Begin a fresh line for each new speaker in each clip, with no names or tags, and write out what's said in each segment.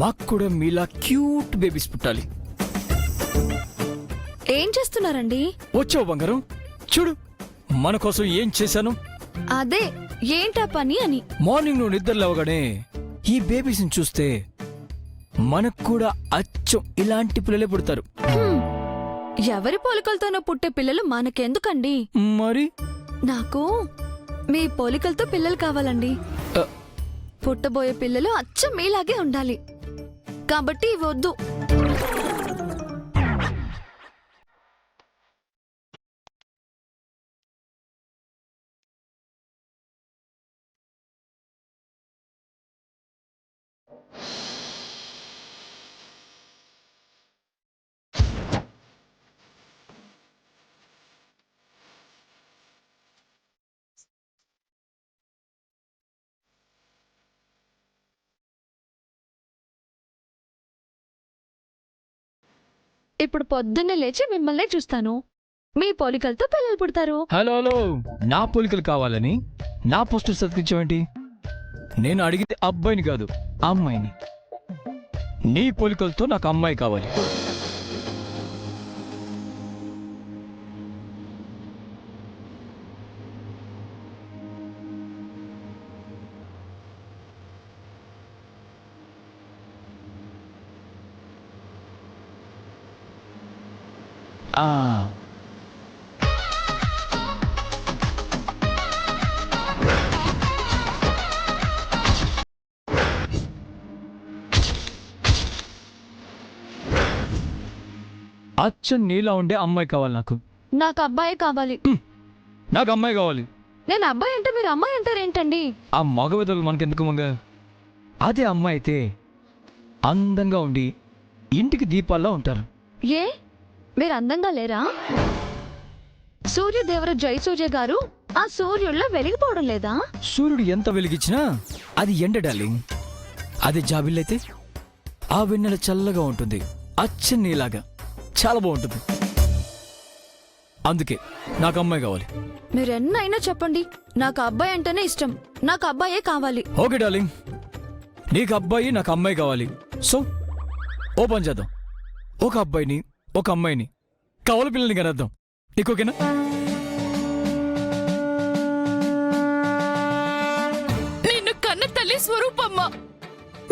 మాకు కూడా మీలా క్యూట్ బేబీస్ పుట్టాలి.
ఏం చేస్తున్నారండి?
వచ్చావు బంగారం, చూడు మన కోసం ఏం చేశాను.
అదే ఏంటా పని అని.
మార్నింగ్ నువ్వు నిద్ర లేవగానే ఈ బేబీస్ చూస్తే మనకు కూడా అచ్చం ఇలాంటి పిల్లలే పుడతారు.
ఎవరి పోలికలతోనో పుట్టే పిల్లలు మనకెందుకండి?
మరి
నాకు మీ పోలికలతో పిల్లలు కావాలండి.
అ,
పుట్టబోయే పిల్లలు అచ్చం మీలాగే ఉండాలి. కాబట్టి ఇవి వద్దు. ఇప్పుడు పొద్దున్నే లేచి మిమ్మల్ని చూస్తాను. మీ పోలికలతో పిల్లలు పుడతారు.
హలో హలో, నా పోలికలు కావాలని నా పోస్టర్ సతికించావేంటి? నేను అడిగితే అబ్బాయిని కాదు అమ్మాయిని. నీ పోలికలతో నాకు అమ్మాయి కావాలి. ఆ అచ్చం నీలా ఉండే అమ్మాయి కావాలి నాకు.
నాకు అబ్బాయి కావాలి.
నాకు అమ్మాయి కావాలి.
నేను అబ్బాయి అంటే మీరు అమ్మాయి అంటారేంటండి?
ఆ మగవిధులు మనకెందుకు మంగ? అదే అమ్మాయి అయితే అందంగా ఉండి ఇంటికి దీపాల్లో ఉంటారు.
ఏ మీరు అందంగా లేరా? సూర్యదేవర జయసూర్య గారు ఆ సూర్యుల్లో వెలిగిపోవడం లేదా?
సూర్యుడు ఎంత వెలిగించినా అది ఎండ డార్లింగ్. అదే జాబిల్లైతే ఆ వెన్నెల చల్లగా ఉంటుంది, అచ్చం నీలాగా చాలా బాగుంటుంది. అందుకే నాకు అమ్మాయి కావాలి.
మీరు ఎన్నైనా చెప్పండి, నాకు అబ్బాయి అంటేనే ఇష్టం. నాకు అబ్బాయే కావాలి.
ఓకే డార్లింగ్, నీకు అబ్బాయి నాకు అమ్మాయి కావాలి. సో ఓపెన్ చేద్దాం. ఒక అబ్బాయిని ఒక అమ్మాయిని కవల పిల్లల్ని కనేద్దాం. నీకు ఓకేనా?
నిన్ను కన్న తల్లి స్వరూపమ్మ,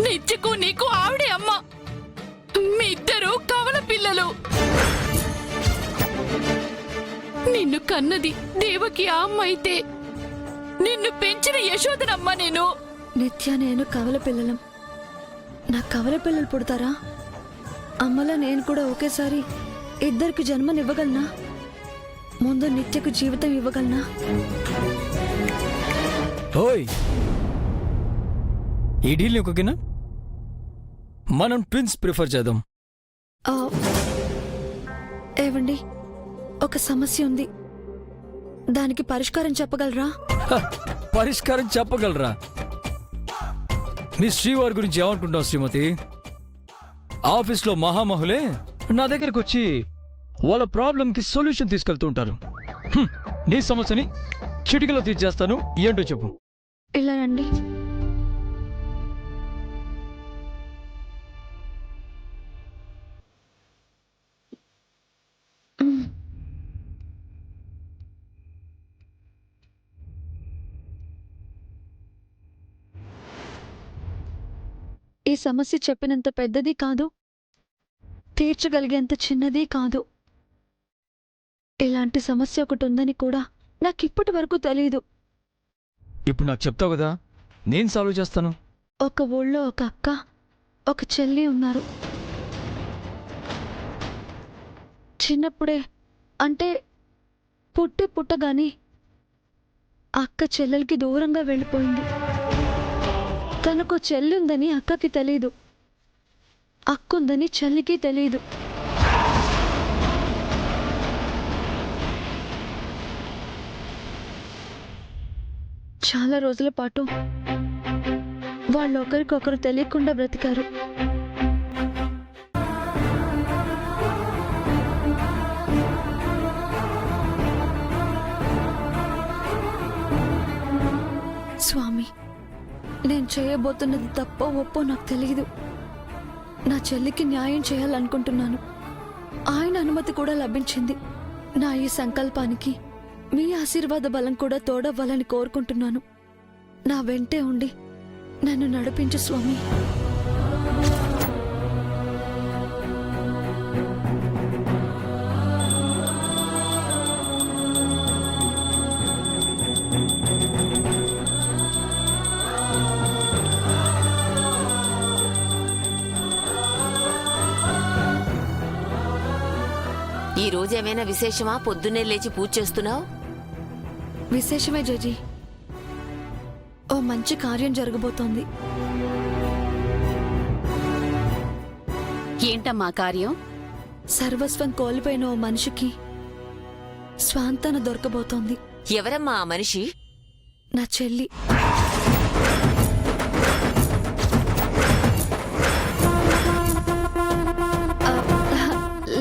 నిత్యకు నీకు ఆవిడే అమ్మ. మీ ఇద్దరు కవల పిల్లలు. నిన్ను కన్నది దేవకి ఆ అమ్మ అయితే నిన్ను పెంచిన యశోదనమ్మ నేను.
నిత్య నేను కవల పిల్లలం. నాకు కవల పిల్లలు పుడతారా? అమ్మలా నేను కూడా ఒకేసారి ఇద్దరికి జన్మనివ్వగలనా? ముందు నిత్యకు జీవితం ఇవ్వగలనా?
ఓయ్, ఈ డీల్ నీకు ఓకేనా? మనం ట్విన్స్ ప్రిఫర్ చేద్దాం.
ఆ, ఏవండి, ఒక సమస్య ఉంది. దానికి పరిష్కారం చెప్పగలరా?
హ, పరిష్కారం చెప్పగలరా? మీ శ్రీవారి గురించి ఏమనుకుంటావు శ్రీమతి? ఆఫీస్లో మహామహులే నా దగ్గరకు వచ్చి వాళ్ళ ప్రాబ్లంకి సొల్యూషన్ తీసుకెళ్తూ ఉంటారు. నీ సమస్యని చిటికలో తీర్చేస్తాను. ఏంటో చెప్పు.
ఇలా రండి. ఈ సమస్య చెప్పినంత పెద్దది కాదు, తీర్చగలిగేంత చిన్నది కాదు. ఇలాంటి సమస్య ఒకటి ఉందని కూడా నాకు ఇప్పటి వరకు తెలీదు.
ఇప్పుడు నాకు చెప్తావు కదా, నేను సాల్వ్ చేస్తాను.
ఒక ఊళ్ళో ఒక అక్క, ఒక చెల్లి ఉన్నారు. చిన్నప్పుడే, అంటే పుట్టగాని అక్క చెల్లెలకి దూరంగా వెళ్ళిపోయింది. తనకు చెల్లి ఉందని అక్కకి తెలీదు, అక్కుందని చెల్లికి తెలీదు. చాలా రోజుల పాటు వాళ్ళు ఒకరికొకరు తెలియకుండా బ్రతికారు. స్వామి, నేను చేయబోతున్నది తప్పో ఒప్పో నాకు తెలియదు. నా చెల్లికి న్యాయం చేయాలనుకుంటున్నాను. ఆయన అనుమతి కూడా లభించింది. నా ఈ సంకల్పానికి మీ ఆశీర్వాద బలం కూడా తోడవ్వాలని కోరుకుంటున్నాను. నా వెంటే ఉండి నన్ను నడిపించు స్వామి.
ఈ రోజేమైనా విశేషమా? పొద్దున్నే లేచి పూజ చేస్తున్నావు?
విశేషమే జడ్జి. ఓ మంచి కార్యం జరగబోతోంది.
ఏంటమ్మా కార్యం?
సర్వస్వం కోల్పోయిన ఓ మనిషికి స్వాంతన దొరకబోతోంది.
ఎవరమ్మా ఆ మనిషి?
నా చెల్లి.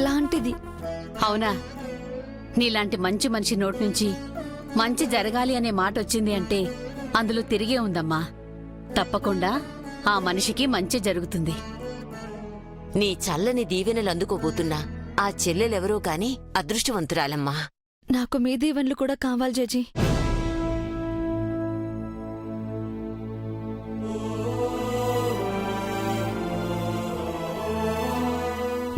లాంటిది.
అవునా? నీలాంటి మంచి మనిషి నోటి నుంచి మంచి జరగాలి అనే మాట వచ్చింది అంటే అందులో తిరిగే ఉందమ్మా. తప్పకుండా ఆ మనిషికి మంచి జరుగుతుంది.
నీ చల్లని దీవెనలు అందుకోబోతున్నా ఆ చెల్లెలెవరో కాని అదృష్టవంతురాలమ్మా.
నాకు మీ దీవెనలు కూడా కావాలి జడ్జి.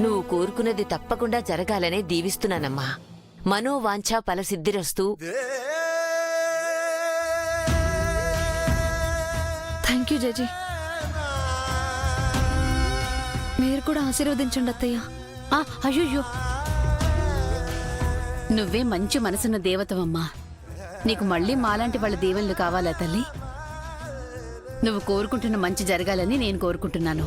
నువ్వు కోరుకున్నది తప్పకుండా జరగాలనే దీవిస్తున్నానమ్మా. మనోవాంఛా ఫలసిద్ధిరస్తూ.
Thank you judge. మీరు కూడా ఆశీర్వదించండి అత్తయ్య.
అయ్యో, నువ్వే మంచి మనసున్న దేవతవమ్మా. నీకు మళ్ళీ మాలాంటి వాళ్ళ దీవెనలు కావాలా తల్లి? నువ్వు కోరుకుంటున్న మంచి జరగాలని నేను కోరుకుంటున్నాను.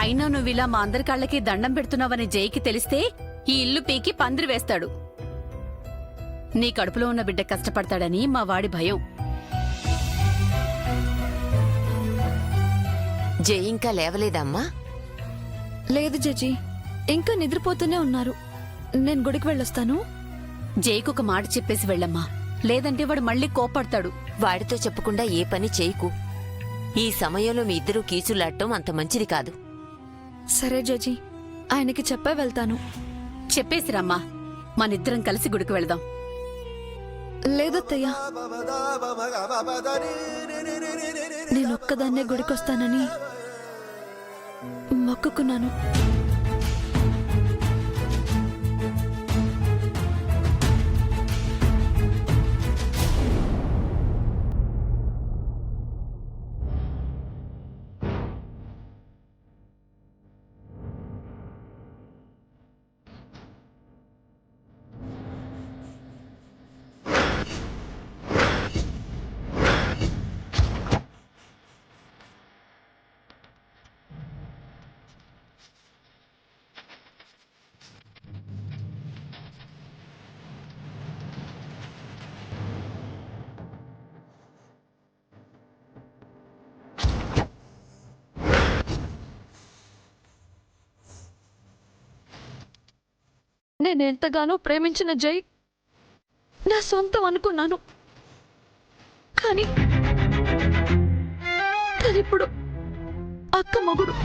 అయినా నువ్విలా మా అందరి కాళ్ళకి దండం పెడుతున్నావని జైకి తెలిస్తే ఈ ఇల్లు పీకి పందిరి వేస్తాడు. నీ కడుపులో ఉన్న బిడ్డ కష్టపడతాడని మా వాడి భయం.
జై ఇంకా లేవలేదమ్మా?
లేదు జడ్జి, ఇంకా నిద్రపోతూనే ఉన్నారు. నేను గుడికి వెళ్ళొస్తాను.
జైకు ఒక మాట చెప్పేసి వెళ్ళమ్మా, లేదంటే వాడు మళ్ళీ కోపడతాడు.
వాడితో చెప్పకుండా ఏ పని చేయకు. ఈ సమయంలో మీ ఇద్దరూ కీచులాడటం అంత మంచిది కాదు.
సరే జడ్జి, ఆయనకి చెప్పే వెళ్తాను.
చెప్పేసిరమ్మా, మనిద్దరం కలిసి గుడికి వెళదాం.
లేదత్తయ్యా, నేనొక్కదాన్నే గుడికొస్తానని మొక్కుకున్నాను. నేను ఎంతగానో ప్రేమించిన జై నా సొంతం అనుకున్నాను. కానీ తనిప్పుడు అక్క మొగుడు.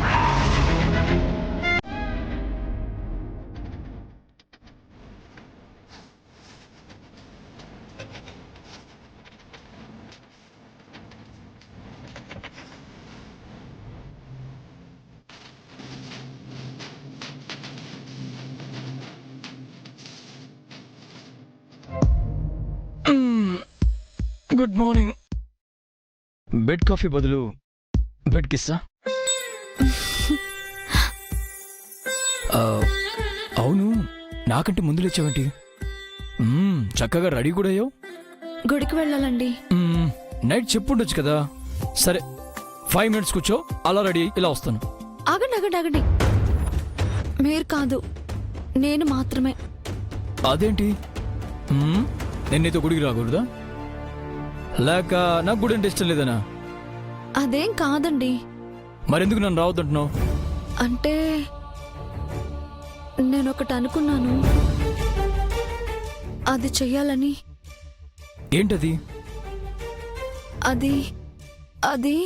Good morning. బెడ్ కాఫీ బదులు బెడ్ కిస్సా? అవును, నాకంటే ముందు లేచావేంటి? చక్కగా రెడీ కూడా అయ్యావు.
గుడికి వెళ్ళాలండి.
నైట్ చెప్పుండొచ్చు కదా. సరే, 5 minutes కూర్చో, అలా రెడీ అయ్యి ఇలా వస్తాను.
ఆగండి ఆగండి ఆగండి. మీరు కాదు, నేను మాత్రమే.
అదేంటి? నేను నీతో గుడికి రాకూడదా? లేక నాకు గుడి అంటే ఇష్టం లేదనా?
అదేం కాదండి.
మరెందుకు నన్ను రావద్దంటున్నావు?
అంటే నేనొకటి అనుకున్నాను, అది చెయ్యాలని.
ఏంటది?
అది అది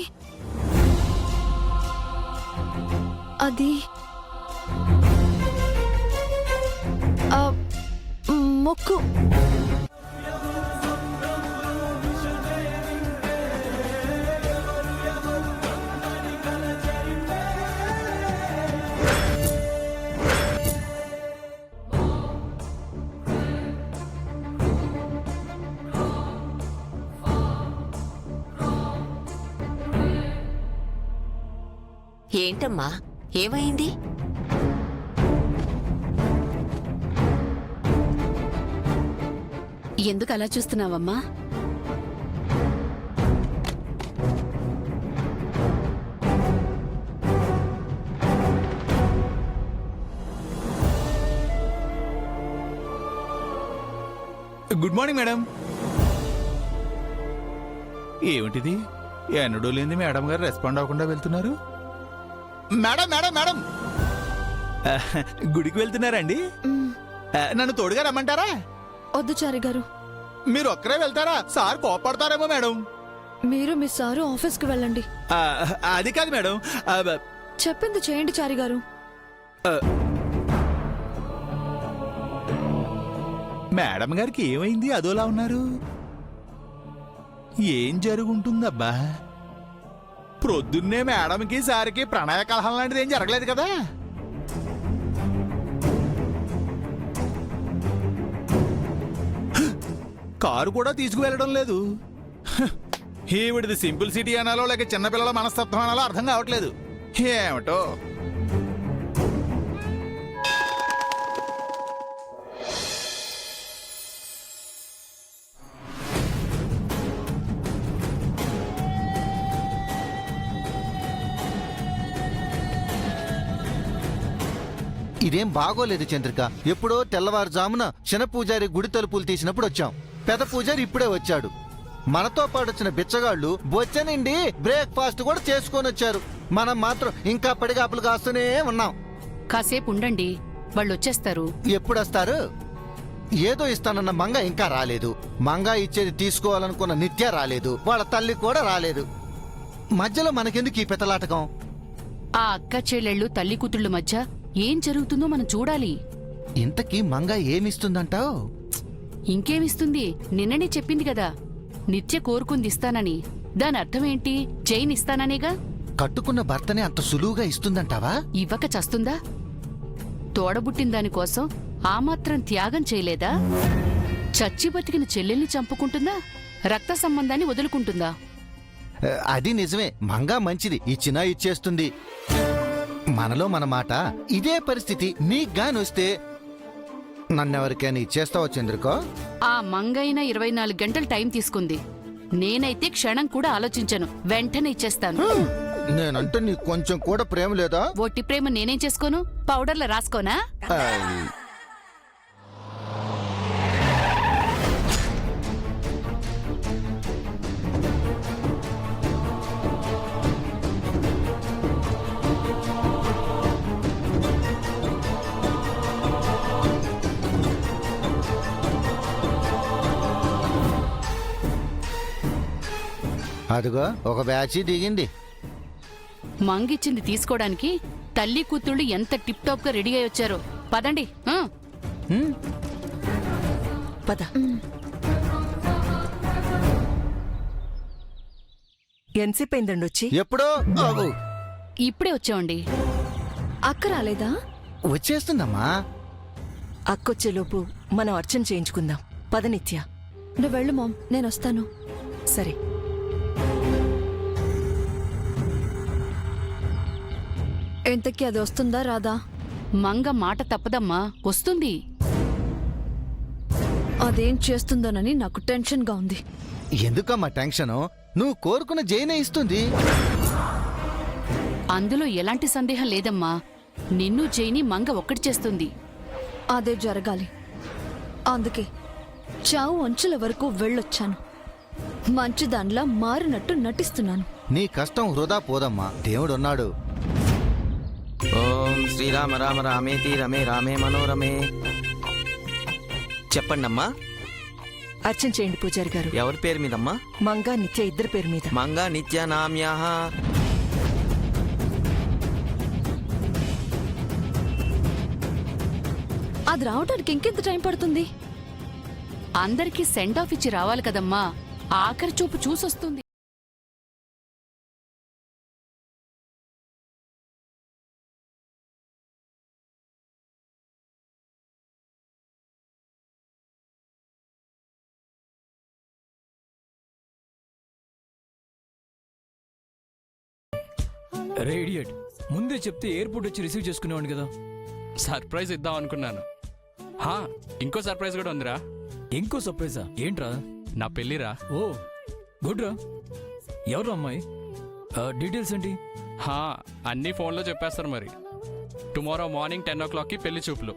అది మొక్కు.
ఏంటమ్మా, ఏమైంది?
ఎందుకు అలా చూస్తున్నావమ్మా?
Good morning madam. ఏమిటిది, ఎన్నడూ లేని మేడం గారు రెస్పాండ్ అవ్వకుండా వెళ్తున్నారు? మేడం మేడం మేడం గుడికి వెళ్తున్నారండి? నన్ను తోడుగా రమ్మంటారా?
వద్దు చారి గారు,
మీరు ఒక్కరే వెళ్తారా? సార్ కోపడతారేమో మేడం.
మీరు మీ సారు ఆఫీస్కి వెళ్ళండి.
అది కాదు మేడం.
చెప్పింది చేయండి చారి గారు.
మేడం గారికి ఏమైంది, అదోలా ఉన్నారు? ఏం జరుగుంటుందబ్బా? ప్రొద్దున్నే మేడంకి సారికి ప్రణయ కలహం లాంటిది ఏం జరగలేదు కదా? కారు కూడా తీసుకువెళ్ళడం లేదు. ఈవిడిది సింపుల్ సిటీ అనాలో లేక చిన్నపిల్లల మనస్తత్వం అనాలో అర్థం కావట్లేదు. ఏమిటో.
ఇదేం బాగోలేదు చంద్రిక. ఎప్పుడో తెల్లవారుజామున చిన్న పూజారి గుడి తలుపులు తీసినప్పుడు వచ్చాం. పెద్ద పూజారి ఇప్పుడే వచ్చాడు. మనతో పాటు వచ్చిన బిచ్చగాళ్ళు బొచ్చనిండి బ్రేక్ఫాస్ట్ కూడా చేసుకొని వచ్చారు. మనం మాత్రం ఇంకా పడిగాపులు కాస్తూనే ఉన్నాం.
కాసేపు ఉండండి, వాళ్ళు వచ్చేస్తారు.
ఎప్పుడొస్తారు? ఏదో ఇస్తానన్న మంగ ఇంకా రాలేదు. మంగ ఇచ్చేది తీసుకోవాలనుకున్న నిత్య రాలేదు. వాళ్ళ తల్లి కూడా రాలేదు. మధ్యలో మనకెందుకు ఈ పెతలాటకం?
ఆ అక్క చెల్లెళ్ళు తల్లి కూతుళ్ళ మధ్య ఏం జరుగుతుందో మనం చూడాలి.
ఇంతకీ మంగ ఏమిస్తుందంటావు?
ఇంకేమిస్తుంది? నిన్ననే చెప్పింది కదా, నిత్య కోరుకుంది ఇస్తానని. దాని అర్థమేంటి? జైన్ ఇస్తాననేగా.
కట్టుకున్న భర్తనే అంత సులువుగా ఇస్తుందంటావా?
ఇవ్వక చస్తుందా? తోడబుట్టిన దానికోసం ఆ మాత్రం త్యాగం చేయలేదా? చచ్చి బతికిన చెల్లెల్ని చంపుకుంటుందా? రక్త సంబంధాన్ని వదులుకుంటుందా?
అది నిజమే. మంగా మంచిది, ఇచ్చినా ఇచ్చేస్తుంది. మనలో మన మాట. ఇదే పరిస్థితి నీకుగానొస్తే నన్నెవరికైనా ఇచ్చేస్తావా చంద్రికో?
ఆ మంగైన 24 గంటలు టైం తీసుకుంది. నేనైతే క్షణం కూడా ఆలోచించను, వెంటనే ఇచ్చేస్తాను.
నేనంటే నీకు కొంచెం కూడా ప్రేమ లేదా?
ఒట్టి ప్రేమ నేనేం చేసుకోను? పౌడర్లు రాసుకోనా?
అదిగో ఒక బ్యాచ్ దిగింది.
మంగిచ్చింది తీసుకోవడానికి తల్లి కూతుళ్ళు ఎంత టిప్ టాప్ గా రెడీ అయి వచ్చారో. పదండి.
పద. ఎంతసేపు అయిందండి వచ్చి?
ఎప్పుడో
ఇప్పుడే వచ్చామండి.
అక్క రాలేదా?
వచ్చేస్తుందమ్మా.
అక్కొచ్చేలోపు మనం అర్చన చేయించుకుందాం. పద నిత్య.
నువ్వు వెళ్ళు మామ్, నేను వస్తాను.
సరే.
ఇంతకీ అది వస్తుందా రాదా?
మంగ మాట తప్పదమ్మా, వస్తుంది.
అదేం చేస్తుందోనని నాకు టెన్షన్గా ఉంది.
ఎందుకమ్మా టెన్షను? నువ్వు కోరుకున్న జైనే ఇస్తుంది.
అందులో ఎలాంటి సందేహం లేదమ్మా. నిన్ను జైని మంగ ఒక్కటి చేస్తుంది.
అదే జరగాలి. అందుకే చావు అంచుల వరకు వెళ్ళొచ్చాను. మంచిదాన్లా మారినట్టు నటిస్తున్నాను.
నీ కష్టం వృధా పోదమ్మా, దేవుడున్నాడు.
ఓం శ్రీరామ రామ రామేతి రమే రామే మనోరమే. చెప్పండమ్మా.
అర్చన చేయండి పూజారి గారు.
ఎవరి పేరు మీదమ్మా?
మంగా నిత్య ఇద్దరి పేరు మీద.
మంగా నిత్య నామ్యాహ.
అది రావడానికి ఇంకెంత టైం పడుతుంది?
అందరికీ సెండ్ ఆఫ్ ఇచ్చి రావాలి కదమ్మా. ఆఖరి చూపు చూసొస్తుంది.
రేడియేట్ ముందే చెప్తే ఎయిర్పోర్ట్ వచ్చి రిసీవ్ చేసుకునేవాడిని కదా.
సర్ప్రైజ్ ఇద్దాం అనుకున్నాను. హా, ఇంకో సర్ప్రైజ్ కూడా ఉందిరా.
ఇంకో సర్ప్రైజా? ఏంట్రా?
నా పెళ్ళిరా.
ఓ గుడ్ రా. ఎవరు అమ్మాయి? డీటెయిల్స్ ఏంటి?
హా, అన్నీ ఫోన్లో చెప్పేస్తారు మరి. టుమారో మార్నింగ్ 10 o'clockకి పెళ్లి చూపులు.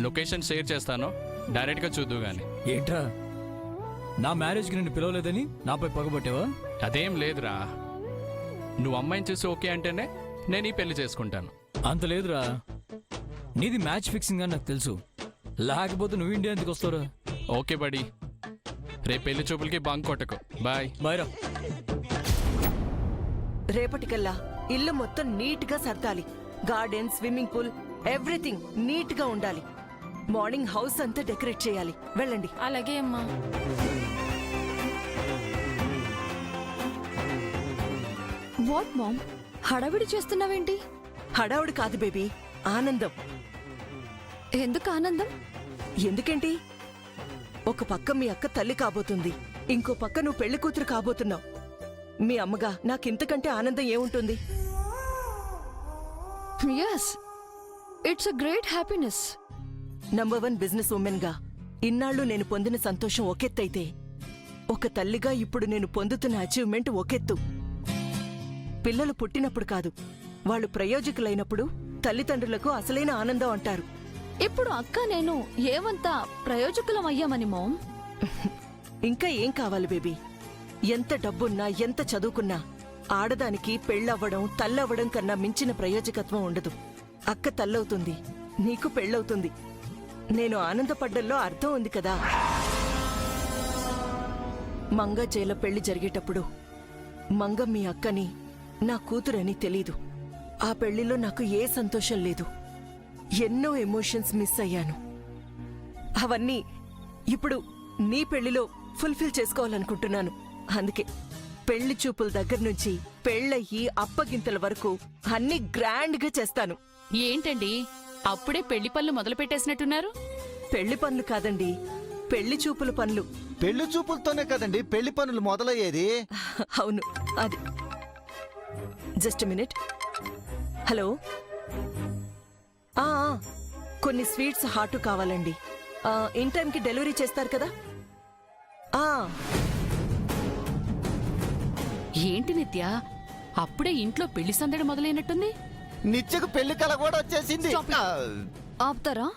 లొకేషన్ షేర్ చేస్తాను, డైరెక్ట్గా చూద్దు గాని.
ఏంట్రా, నా మ్యారేజ్కి నిన్ను పిలవలేదని నాపై పగబట్టావా?
అదేం లేదురా, నువ్వు అమ్మాయిని చూసి ఓకే అంటేనే నేను ఈ పెళ్లి చేసుకుంటాను.
అంత లేదురా, నీది మ్యాచ్ ఫిక్సింగ్ అని నాకు తెలుసు. లేకపోతే నువ్వు ఇండియా ఎందుకు వస్తావురా?
ఓకే బడి, రేపు పెళ్లి చూపులకి బంక్ కొట్టకు. బాయ్.
బాయ్ రా.
రేపటికల్లా ఇల్లు మొత్తం నీట్ గా సర్దాలి. Garden, swimming pool, everything neat గా ఉండాలి. మార్నింగ్ హౌస్ అంతా డెకరేట్ చేయాలి. వెళ్ళండి.
అలాగే అమ్మా. వాట్ మామ్, హడావిడి చేస్తున్నావేంటి?
హడావుడి కాదు బేబీ, ఆనందం.
ఎందుకు ఆనందం?
ఎందుకేంటి? ఒక పక్క మీ అక్క తల్లి కాబోతుంది, ఇంకో పక్క నువ్వు పెళ్లి కూతురు కాబోతున్నావు. మీ అమ్మగా నాకింతకంటే ఆనందం ఏముంటుంది?
Yes, it's a great happiness.
Number 1 business women గా ఇన్నాళ్ళు నేను పొందిన సంతోషం ఒకెత్తైతే, ఒక తల్లిగా ఇప్పుడు నేను పొందుతున్న అచీవ్మెంట్ ఒకెత్తు. పిల్లలు పుట్టినప్పుడు కాదు, వాళ్ళు ప్రయోజకులైనప్పుడు తల్లిదండ్రులకు అసలైన ఆనందం అంటారు.
ఇప్పుడు అక్క నేను ఏమంతా ప్రయోజకులం అయ్యామని మామ్.
ఇంకా ఏం కావాలి బేబీ? ఎంత డబ్బున్నా, ఎంత చదువుకున్నా ఆడదానికి పెళ్ళవ్వడం, తల్లవ్వడం కన్నా మించిన ప్రయోజకత్వం ఉండదు. అక్క తల్లవుతుంది, నీకు పెళ్ళవుతుంది. నేను ఆనందపడ్డంలో అర్థం ఉంది కదా. మంగ జైల పెళ్లి జరిగేటప్పుడు మంగ మీ అక్కని నా కూతురని తెలీదు. ఆ పెళ్లిలో నాకు ఏ సంతోషం లేదు. ఎన్నో ఎమోషన్స్ మిస్ అయ్యాను. అవన్నీ ఇప్పుడు నీ పెళ్లిలో ఫుల్ఫిల్ చేసుకోవాలనుకుంటున్నాను. అందుకే పెళ్లి చూపుల దగ్గర నుంచి పెళ్ళయ్యి అప్పగింతల వరకు అన్ని గ్రాండ్ గా చేస్తాను.
ఏంటండి, అప్పుడే పెళ్లి పనులు మొదలు పెట్టేసినట్టున్నారు?
పెళ్లి పనులు కాదండి, పెళ్లి చూపుల పనులు.
పెళ్లి చూపులతోనే కదండి పెళ్లి పనులు మొదలయ్యేది.
అవును, అది. Just minute. హలో. కొన్ని స్వీట్స్ హాటు కావాలండి. ఇన్ టైంకి డెలివరీ చేస్తారు కదా?
ఏంటి నిత్య, అప్పుడే ఇంట్లో పెళ్లి సందడి మొదలైనట్టుంది?
నిత్యకు పెళ్లి కల కూడా వచ్చేసింది.
Stop it.
ఆపుతారా?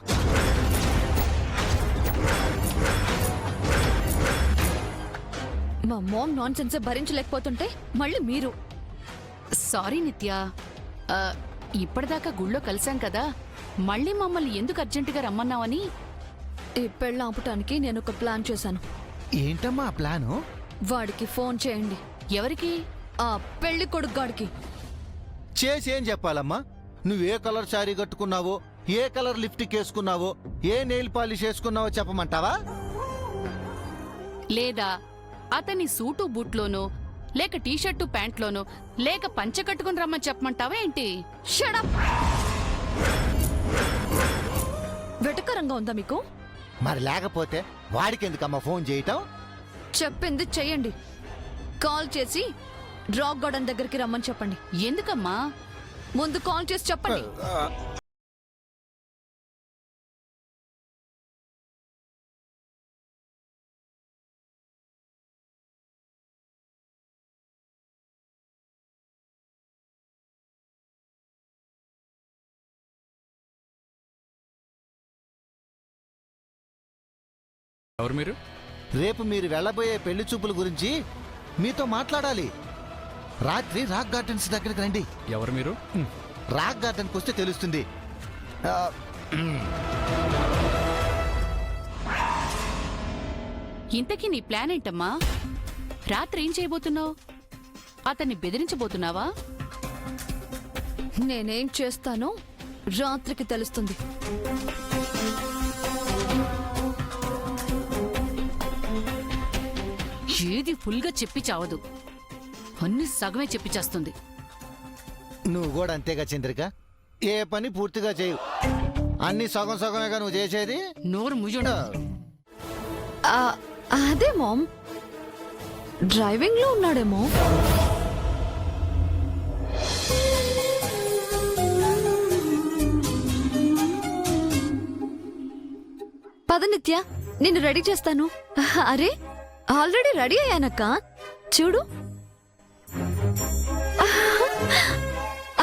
మా మామ్ నాన్ సెన్స్ భరించలేకపోతుంటే మళ్ళీ మీరు.
సారీ నిత్య, ఇప్పటిదాకా గుళ్ళో కలిసాం కదా, మళ్ళీ మమ్మల్ని ఎందుకు అర్జెంటుగా రమ్మన్నావని.
ఈ పెళ్ళ ఆపటానికి నేను ఒక ప్లాన్ చేశాను.
ఏంటమ్మా ఆ ప్లాను?
వాడికి ఫోన్ చేయండి.
ఎవరికి?
ఆ పెళ్లి కొడుకు గాడికి.
చేసి ఏం చెప్పాలమ్మా? నువ్వే కలర్ శారీ కట్టుకున్నావో, ఏ కలర్ లిప్స్టిక్ వేసుకున్నావో, ఏ నెయిల్ పాలిష్ వేసుకున్నావో చెప్పమంటావా?
లేదా అతని సూటు బూట్లోనో, లేక టీషర్టు ప్యాంట్లోనో, లేక పంచ కట్టుకుని రమ్మని చెప్పమంటావా ఏంటి?
షడప్! వెటకరంగా ఉందా మీకు?
మరి లేకపోతే వాడికి ఎందుకమ్మా ఫోన్ చేయటం?
చెప్పింది చెయ్యండి. కాల్ చేసి రాక్ గార్డెన్ దగ్గరికి రమ్మని చెప్పండి.
ఎందుకమ్మా?
ముందు కాల్ చేసి చెప్పండి.
ఎవరు మీరు?
రేపు మీరు వెళ్ళబోయే పెళ్లి చూపుల గురించి మీతో మాట్లాడాలి. రాత్రి రాక్ గార్డెన్స్ దగ్గరికి రండి.
ఎవరు మీరు?
రాక్ గార్డెన్కి వస్తే తెలుస్తుంది.
ఇంతకీ నీ ప్లాన్ ఏంటమ్మా? రాత్రి ఏం చేయబోతున్నావు? అతన్ని బెదిరించబోతున్నావా?
నేనేం చేస్తానో రాత్రికి తెలుస్తుంది.
ఏది ఫుల్గా చెప్పి చావదు, అన్ని సగమే చెప్పి చేస్తుంది.
నువ్వు కూడా అంతేగా చంద్రిక, ఏ పని పూర్తిగా చేయు, అన్ని సగం సగమేగా నువ్వు చేసేది.
నోరు ముయ్యండు.
అదే మామ్, డ్రైవింగ్ లో ఉన్నాడేమో. పద నిత్య, నిన్ను రెడీ చేస్తాను. అరే ఆల్రెడీ రెడీ అయ్యానక్క, చూడు.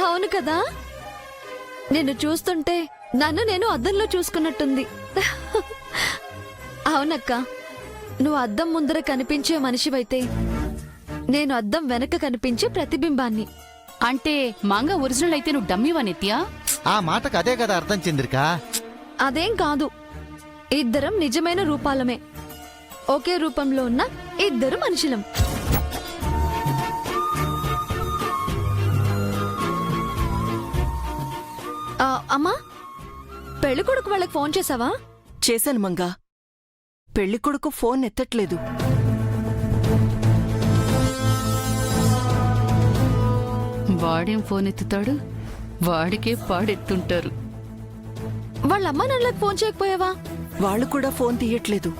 అవును కదా, నిన్ను చూస్తుంటే నన్ను నేను అద్దంలో చూసుకున్నట్టుంది. అవునక్క, నువ్వు అద్దం ముందర కనిపించే మనిషివైతే నేను అద్దం వెనక కనిపించే ప్రతిబింబాన్ని.
అంటే మంగ ఒరిజినల్ అయితే నువ్వు డమ్మీవా నిత్య?
ఆ మాటకు అదే కదా అర్థం చంద్రిక.
అదేం కాదు, ఇద్దరం నిజమైన రూపాలమే, ఒకే రూపంలో ఉన్న ఇద్దరు మనుషులం. అమ్మా, పెళ్లి కొడుకు వాళ్ళకి ఫోన్ చేసావా?
చేశాను మంగా. పెళ్లి కొడుకు ఫోన్ ఎత్తట్లేదు.
వాడేం ఫోన్ ఎత్తుతాడు, వాడికే పాడెత్తుంటారు.
వాళ్ళ అమ్మా నాన్నలకు ఫోన్ చేయకపోయావా?
వాళ్ళు కూడా ఫోన్ తీయట్లేదు.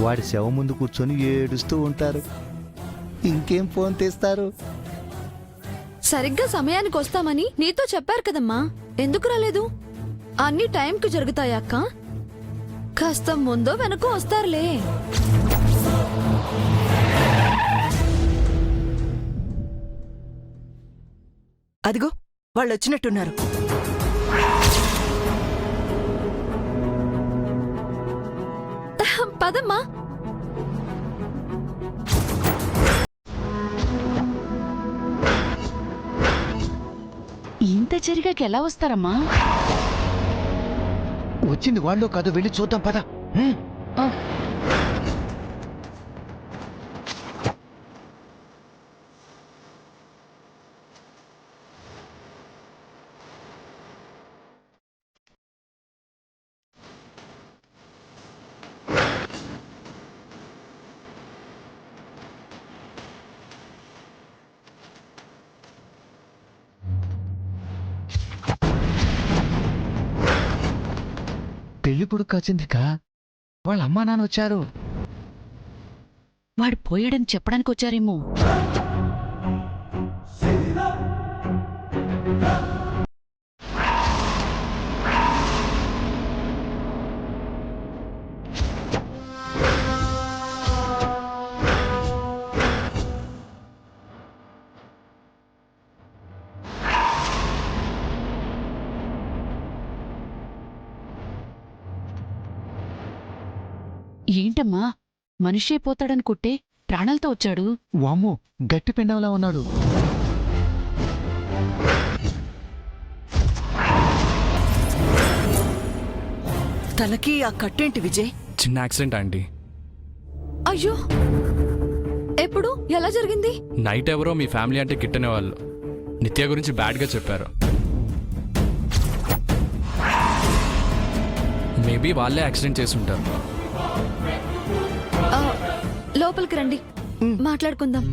వాడి శవం ముందు కూర్చొని ఏడుస్తూ ఉంటారు, ఇంకేం ఫోన్ తీస్తారు.
సరిగ్గా సమయానికి వస్తామని నీతో చెప్పారు కదమ్మా, ఎందుకు రాలేదు? అన్ని టైంకి జరుగుతాయక్క, కాస్త ముందో వెనకో వస్తారులే.
అదిగో వాళ్ళు వచ్చినట్టున్నారు.
పదమ్మా.
ఇంత జరిగాక ఎలా వస్తారమ్మా?
వచ్చింది వాళ్ళు కాదు, వెళ్ళి చూద్దాం పద. పెళ్లి కొడుకు చంద్రిక, వాళ్ళ అమ్మా నాన్న వచ్చారు.
వాడు పోయాడని చెప్పడానికి వచ్చారేమో. ఏంటమ్మా, మనిషి అయిపోతాడనుకుంటే ప్రాణాలతో వచ్చాడు.
వామ్మో, గట్టి పిండంలా ఉన్నాడు.
తలకి ఆ కట్టేంటి విజయ్?
చిన్న యాక్సిడెంట్ ఆంటీ.
అయ్యో, ఎప్పుడు ఎలా జరిగింది?
నైట్ ఎవరో మీ ఫ్యామిలీ అంటే గిట్టనే వాళ్ళు నిత్య గురించి బ్యాడ్గా చెప్పారు. మేబీ వాళ్ళే యాక్సిడెంట్ చేసుంటారు.
లోపలికి రండి, మాట్లాడుకుందాం.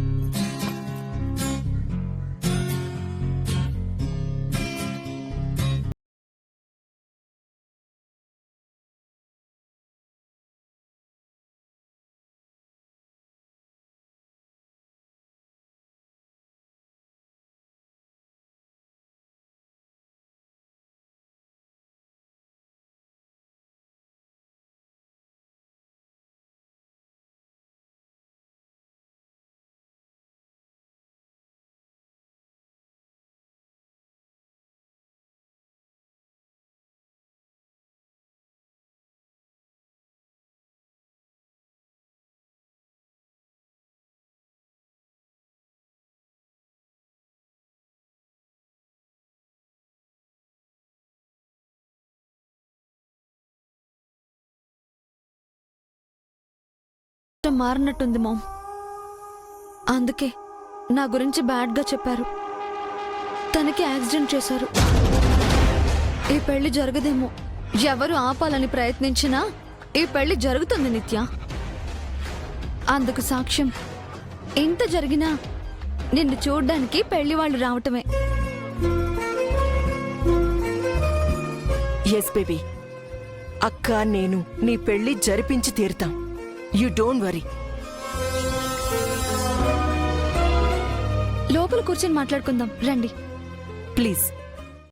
మారినట్టుంది మామ్, అందుకే నా గురించి బ్యాడ్గా చెప్పారు. తన తనకి యాక్సిడెంట్ చేశారు. ఈ పెళ్లి జరగదేమో. ఎవరు ఆపాలని ప్రయత్నించినా ఈ పెళ్లి జరుగుతుంది నిత్య. అందుకు సాక్ష్యం ఇంత జరిగినా నిన్ను చూడ్డానికి పెళ్లి వాళ్ళు రావటమే.
ఎస్ బేబీ, అక్క నేను నీ పెళ్లి జరిపించి తీరుతాం. You don't worry.
లోపల కూర్చొని మాట్లాడుకుందాం రండి.
ప్లీజ్